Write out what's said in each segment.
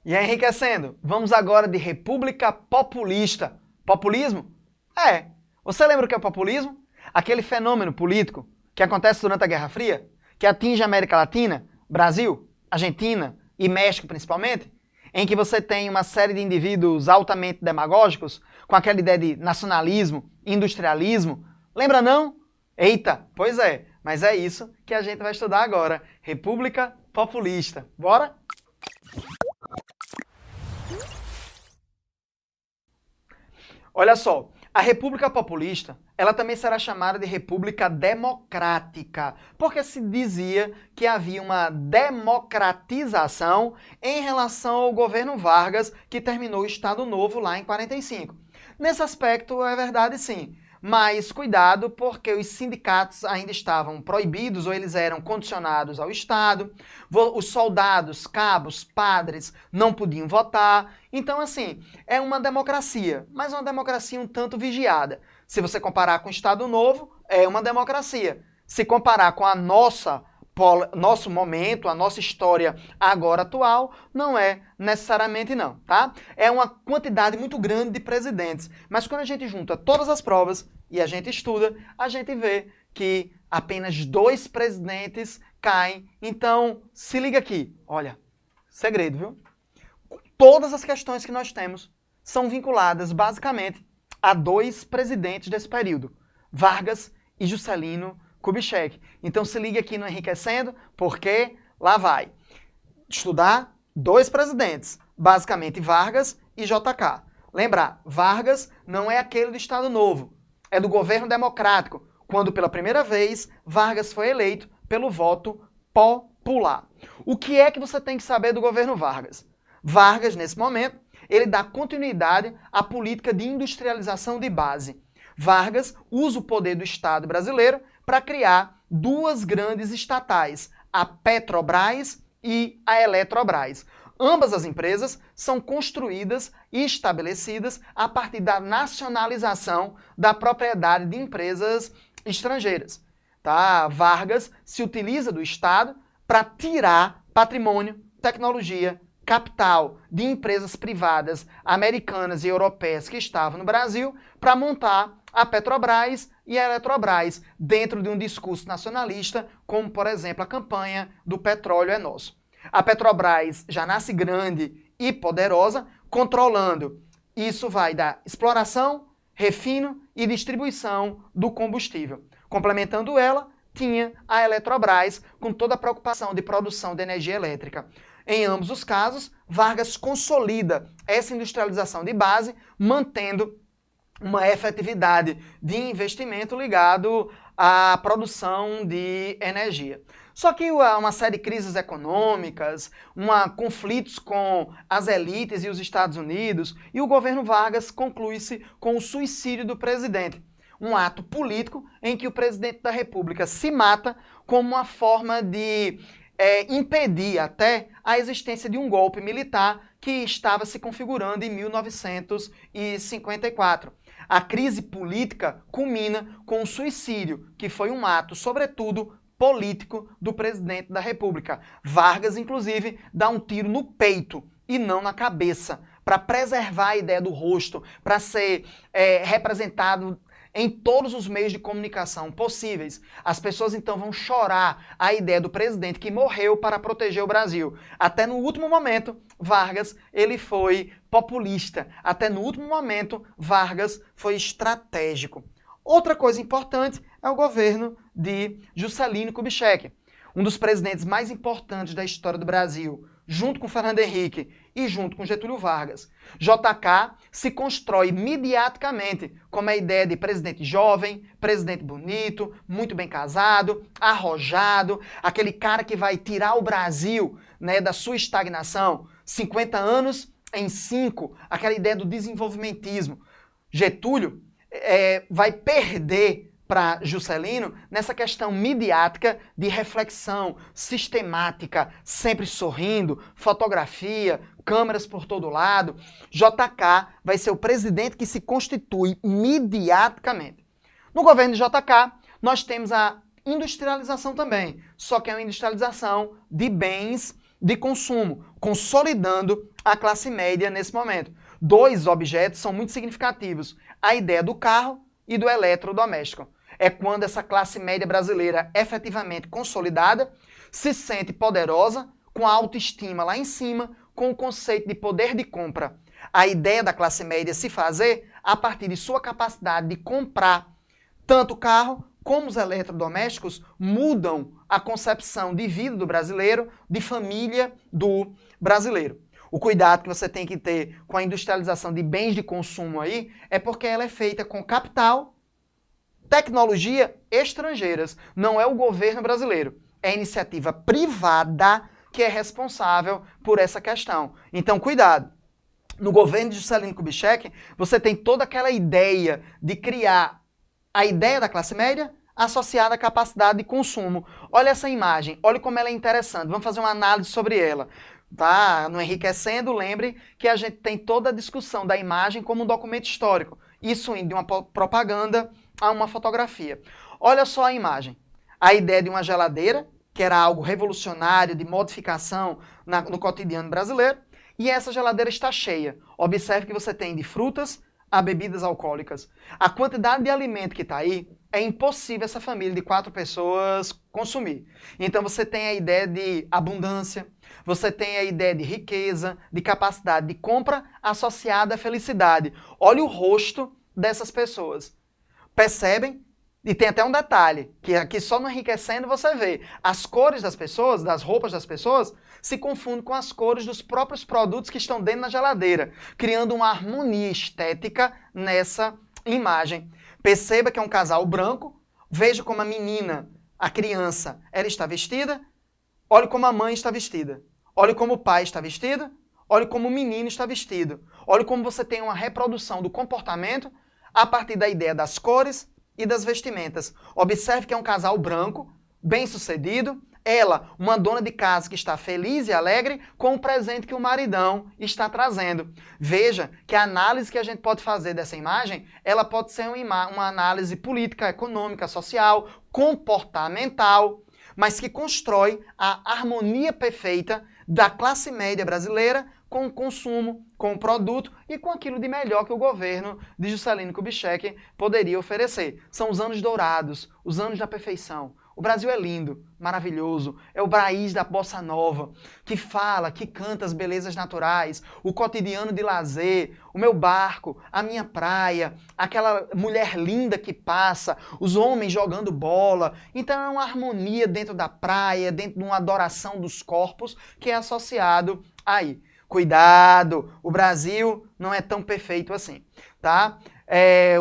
E enriquecendo, vamos agora de república populista. Populismo? É. Você lembra o que é o populismo? Aquele fenômeno político que acontece durante a Guerra Fria, que atinge a América Latina, Brasil, Argentina e México principalmente, em que você tem uma série de indivíduos altamente demagógicos, com aquela ideia de nacionalismo, industrialismo. Lembra não? Eita, pois é, mas é isso que a gente vai estudar agora. República populista. Bora? Olha só, a República Populista, ela também será chamada de República Democrática, porque se dizia que havia uma democratização em relação ao governo Vargas, que terminou o Estado Novo lá em 45. Nesse aspecto, é verdade sim, mas cuidado porque os sindicatos ainda estavam proibidos ou eles eram condicionados ao Estado, os soldados, cabos, padres não podiam votar. Então, assim, é uma democracia, mas uma democracia um tanto vigiada. Se você comparar com o Estado Novo, é uma democracia. Se comparar com a nosso momento, a nossa história agora atual, não é necessariamente não, tá? É uma quantidade muito grande de presidentes, mas quando a gente junta todas as provas e a gente estuda, a gente vê que apenas 2 presidentes caem. Então, se liga aqui, olha, segredo, viu? Todas as questões que nós temos são vinculadas basicamente a 2 presidentes desse período, Vargas e Juscelino Kubitschek. Então se liga aqui no Enriquecendo, porque lá vai. Estudar 2 presidentes, basicamente Vargas e JK. Lembrar, Vargas não é aquele do Estado Novo, é do governo democrático, quando pela primeira vez Vargas foi eleito pelo voto popular. O que é que você tem que saber do governo Vargas? Vargas, nesse momento, ele dá continuidade à política de industrialização de base. Vargas usa o poder do Estado brasileiro para criar 2 grandes estatais, a Petrobras e a Eletrobras. Ambas as empresas são construídas e estabelecidas a partir da nacionalização da propriedade de empresas estrangeiras. Tá? Vargas se utiliza do Estado para tirar patrimônio, tecnologia, capital de empresas privadas americanas e europeias que estavam no Brasil para montar a Petrobras e a Eletrobras dentro de um discurso nacionalista, como, por exemplo, a campanha do petróleo é nosso. A Petrobras já nasce grande e poderosa, controlando. Isso vai da exploração, refino e distribuição do combustível. Complementando ela, tinha a Eletrobras com toda a preocupação de produção de energia elétrica. Em ambos os casos, Vargas consolida essa industrialização de base, mantendo uma efetividade de investimento ligado à produção de energia. Só que uma série de crises econômicas, conflitos com as elites e os Estados Unidos, e o governo Vargas conclui-se com o suicídio do presidente. Um ato político em que o presidente da República se mata como uma forma de impedir até a existência de um golpe militar que estava se configurando em 1954. A crise política culmina com o suicídio, que foi um ato, sobretudo, político do presidente da República. Vargas, inclusive, dá um tiro no peito e não na cabeça, para preservar a ideia do rosto, para ser representado em todos os meios de comunicação possíveis. As pessoas então vão chorar a ideia do presidente que morreu para proteger o Brasil. Até no último momento, Vargas ele foi populista. Até no último momento, Vargas foi estratégico. Outra coisa importante é o governo de Juscelino Kubitschek, um dos presidentes mais importantes da história do Brasil, junto com Fernando Henrique e junto com Getúlio Vargas. JK se constrói midiaticamente como a ideia de presidente jovem, presidente bonito, muito bem casado, arrojado, aquele cara que vai tirar o Brasil, né, da sua estagnação. 50 anos em 5, aquela ideia do desenvolvimentismo. Getúlio vai perder para Juscelino nessa questão midiática de reflexão sistemática, sempre sorrindo, fotografia, câmeras por todo lado. JK vai ser o presidente que se constitui midiaticamente. No governo de JK, nós temos a industrialização também, só que é uma industrialização de bens de consumo, consolidando a classe média nesse momento. Dois objetos são muito significativos: a ideia do carro e do eletrodoméstico. É quando essa classe média brasileira, efetivamente consolidada, se sente poderosa, com a autoestima lá em cima, com o conceito de poder de compra. A ideia da classe média se fazer a partir de sua capacidade de comprar tanto o carro como os eletrodomésticos mudam a concepção de vida do brasileiro, de família do brasileiro. O cuidado que você tem que ter com a industrialização de bens de consumo aí é porque ela é feita com capital, tecnologia estrangeiras. Não é o governo brasileiro, é a iniciativa privada que é responsável por essa questão. Então, cuidado. No governo de Juscelino Kubitschek, você tem toda aquela ideia de criar a ideia da classe média associada à capacidade de consumo. Olha essa imagem, olha como ela é interessante. Vamos fazer uma análise sobre ela. Tá? No Enriquecendo, lembre que a gente tem toda a discussão da imagem como um documento histórico. Isso indo de uma propaganda a uma fotografia. Olha só a imagem. A ideia de uma geladeira, que era algo revolucionário, de modificação no cotidiano brasileiro, e essa geladeira está cheia. Observe que você tem de frutas a bebidas alcoólicas. A quantidade de alimento que está aí, é impossível essa família de 4 pessoas consumir. Então você tem a ideia de abundância, você tem a ideia de riqueza, de capacidade de compra associada à felicidade. Olha o rosto dessas pessoas. Percebem? E tem até um detalhe, que aqui só no Enriquecendo você vê. As cores das pessoas, das roupas das pessoas, se confundem com as cores dos próprios produtos que estão dentro da geladeira, criando uma harmonia estética nessa imagem. Perceba que é um casal branco, veja como a menina, a criança, ela está vestida, olhe como a mãe está vestida, olhe como o pai está vestido, olhe como o menino está vestido, olhe como você tem uma reprodução do comportamento a partir da ideia das cores e das vestimentas. Observe que é um casal branco, bem-sucedido, ela, uma dona de casa que está feliz e alegre com o presente que o maridão está trazendo. Veja que a análise que a gente pode fazer dessa imagem, ela pode ser uma análise política, econômica, social, comportamental, mas que constrói a harmonia perfeita da classe média brasileira com o consumo, com o produto e com aquilo de melhor que o governo de Juscelino Kubitschek poderia oferecer. São os anos dourados, os anos da perfeição. O Brasil é lindo, maravilhoso, é o país da bossa nova, que fala, que canta as belezas naturais, o cotidiano de lazer, o meu barco, a minha praia, aquela mulher linda que passa, os homens jogando bola. Então é uma harmonia dentro da praia, dentro de uma adoração dos corpos que é associado aí. Cuidado, o Brasil não é tão perfeito assim, tá?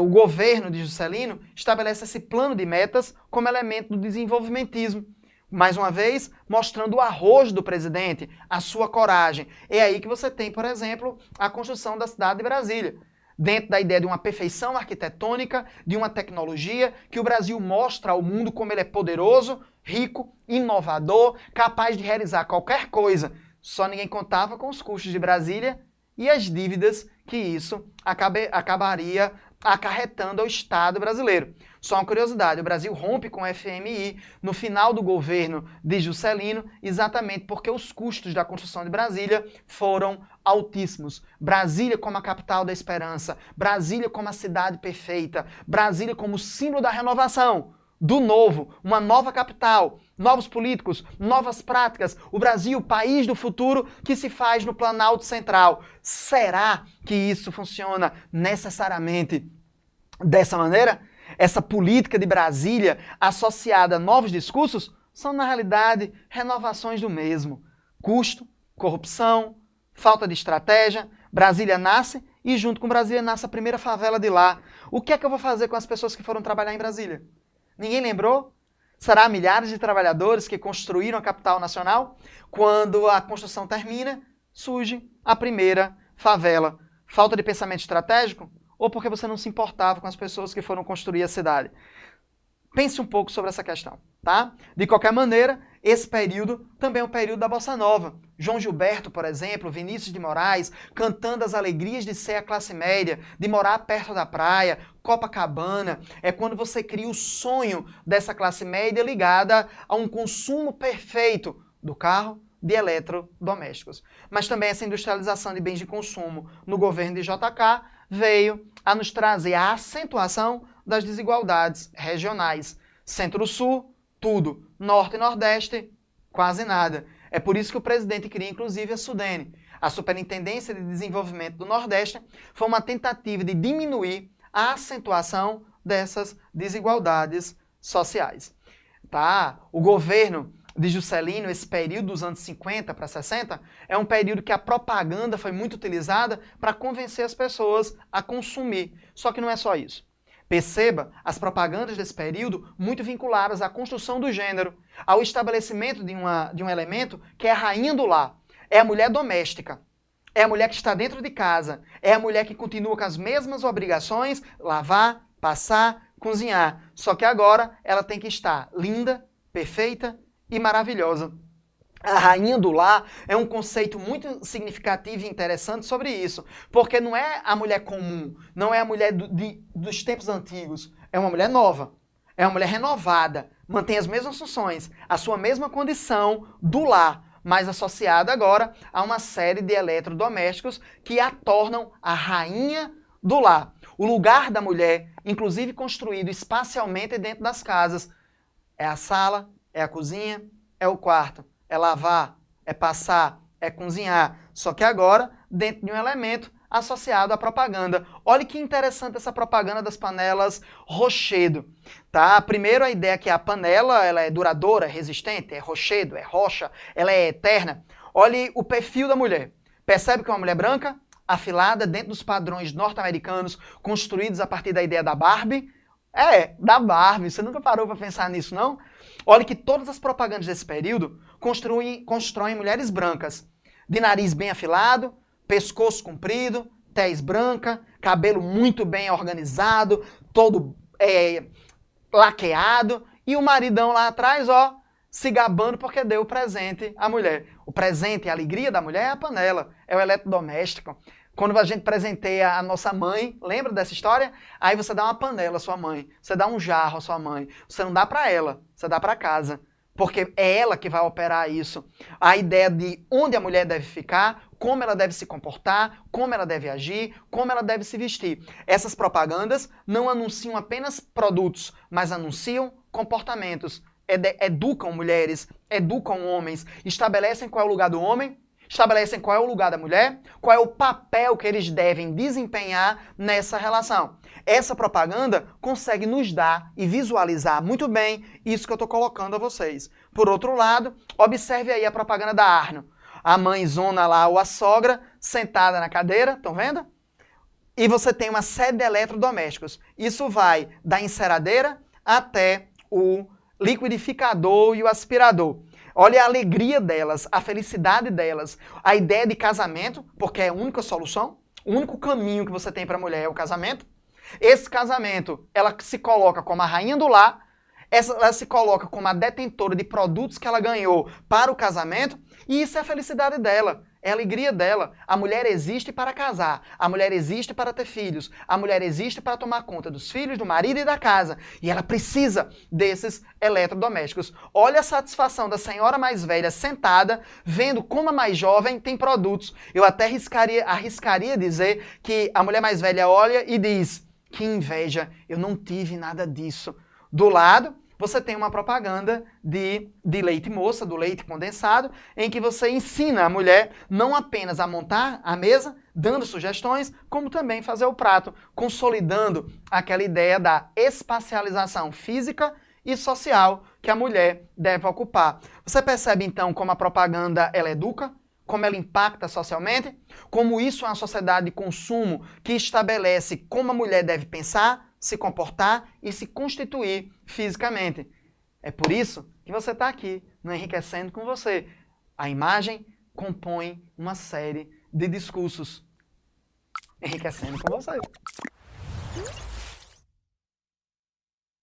O governo de Juscelino estabelece esse plano de metas como elemento do desenvolvimentismo. Mais uma vez, mostrando o arrojo do presidente, a sua coragem. É aí que você tem, por exemplo, a construção da cidade de Brasília. Dentro da ideia de uma perfeição arquitetônica, de uma tecnologia, que o Brasil mostra ao mundo como ele é poderoso, rico, inovador, capaz de realizar qualquer coisa. Só ninguém contava com os custos de Brasília e as dívidas que isso acabaria acarretando ao Estado brasileiro. Só uma curiosidade, o Brasil rompe com o FMI no final do governo de Juscelino, exatamente porque os custos da construção de Brasília foram altíssimos. Brasília como a capital da esperança, Brasília como a cidade perfeita, Brasília como símbolo da renovação, do novo, uma nova capital, novos políticos, novas práticas, o Brasil, o país do futuro que se faz no Planalto Central. Será que isso funciona necessariamente dessa maneira? Essa política de Brasília associada a novos discursos são, na realidade, renovações do mesmo. Custo, corrupção, falta de estratégia. Brasília nasce e junto com Brasília nasce a primeira favela de lá. O que é que eu vou fazer com as pessoas que foram trabalhar em Brasília? Ninguém lembrou? Será milhares de trabalhadores que construíram a capital nacional? Quando a construção termina, surge a primeira favela. Falta de pensamento estratégico? Ou porque você não se importava com as pessoas que foram construir a cidade? Pense um pouco sobre essa questão, tá? De qualquer maneira, esse período também é um período da Bossa Nova. João Gilberto, por exemplo, Vinícius de Moraes, cantando as alegrias de ser a classe média, de morar perto da praia, Copacabana. É quando você cria o sonho dessa classe média ligada a um consumo perfeito do carro, de eletrodomésticos. Mas também essa industrialização de bens de consumo no governo de JK veio a nos trazer a acentuação das desigualdades regionais. Centro-Sul, tudo. Norte e Nordeste, quase nada. É por isso que o presidente cria, inclusive, a SUDENE. A Superintendência de Desenvolvimento do Nordeste foi uma tentativa de diminuir a acentuação dessas desigualdades sociais. Tá? O governo de Juscelino, esse período dos anos 50 para 60, é um período que a propaganda foi muito utilizada para convencer as pessoas a consumir. Só que não é só isso. Perceba as propagandas desse período muito vinculadas à construção do gênero, ao estabelecimento de um elemento que é a rainha do lar. É a mulher doméstica. É a mulher que está dentro de casa. É a mulher que continua com as mesmas obrigações, lavar, passar, cozinhar. Só que agora ela tem que estar linda, perfeita e maravilhosa. A rainha do lar é um conceito muito significativo e interessante sobre isso, porque não é a mulher comum, não é a mulher dos tempos antigos, é uma mulher nova, é uma mulher renovada, mantém as mesmas funções, a sua mesma condição do lar, mas associada agora a uma série de eletrodomésticos que a tornam a rainha do lar. O lugar da mulher, inclusive construído espacialmente dentro das casas, é a sala, é a cozinha, é o quarto. É lavar, é passar, é cozinhar. Só que agora, dentro de um elemento associado à propaganda. Olha que interessante essa propaganda das panelas Rochedo. Tá? Primeiro, a ideia é que a panela ela é duradoura, resistente, é rochedo, é rocha, ela é eterna. Olhe o perfil da mulher. Percebe que é uma mulher branca, afilada, dentro dos padrões norte-americanos, construídos a partir da ideia da Barbie. Da Barbie. Você nunca parou para pensar nisso, não? Olha que todas as propagandas desse período constroem mulheres brancas, de nariz bem afilado, pescoço comprido, tez branca, cabelo muito bem organizado, todo laqueado, e o maridão lá atrás, ó, se gabando porque deu o presente à mulher. O presente e a alegria da mulher é a panela, é o eletrodoméstico. Quando a gente presenteia a nossa mãe, lembra dessa história? Aí você dá uma panela à sua mãe, você dá um jarro à sua mãe. Você não dá para ela, você dá para casa. Porque é ela que vai operar isso. A ideia de onde a mulher deve ficar, como ela deve se comportar, como ela deve agir, como ela deve se vestir. Essas propagandas não anunciam apenas produtos, mas anunciam comportamentos. Educam mulheres, educam homens, estabelecem qual é o lugar do homem, estabelecem qual é o lugar da mulher, qual é o papel que eles devem desempenhar nessa relação. Essa propaganda consegue nos dar e visualizar muito bem isso que eu estou colocando a vocês. Por outro lado, observe aí a propaganda da Arno. A mãezona lá, ou a sogra, sentada na cadeira, estão vendo? E você tem uma série de eletrodomésticos. Isso vai da enceradeira até o liquidificador e o aspirador. Olha a alegria delas, a felicidade delas, a ideia de casamento, porque é a única solução, o único caminho que você tem para a mulher é o casamento. Esse casamento, ela se coloca como a rainha do lar, ela se coloca como a detentora de produtos que ela ganhou para o casamento, e isso é a felicidade dela, é a alegria dela. A mulher existe para casar, a mulher existe para ter filhos, a mulher existe para tomar conta dos filhos, do marido e da casa, e ela precisa desses eletrodomésticos. Olha a satisfação da senhora mais velha sentada, vendo como a mais jovem tem produtos. Eu até arriscaria dizer que a mulher mais velha olha e diz: que inveja, eu não tive nada disso. Do lado, você tem uma propaganda de leite moça, do leite condensado, em que você ensina a mulher não apenas a montar a mesa, dando sugestões, como também fazer o prato, consolidando aquela ideia da espacialização física e social que a mulher deve ocupar. Você percebe então como a propaganda ela educa, como ela impacta socialmente, como isso é uma sociedade de consumo que estabelece como a mulher deve pensar, se comportar e se constituir fisicamente. É por isso que você está aqui, no Enriquecendo com você. A imagem compõe uma série de discursos. Enriquecendo com você.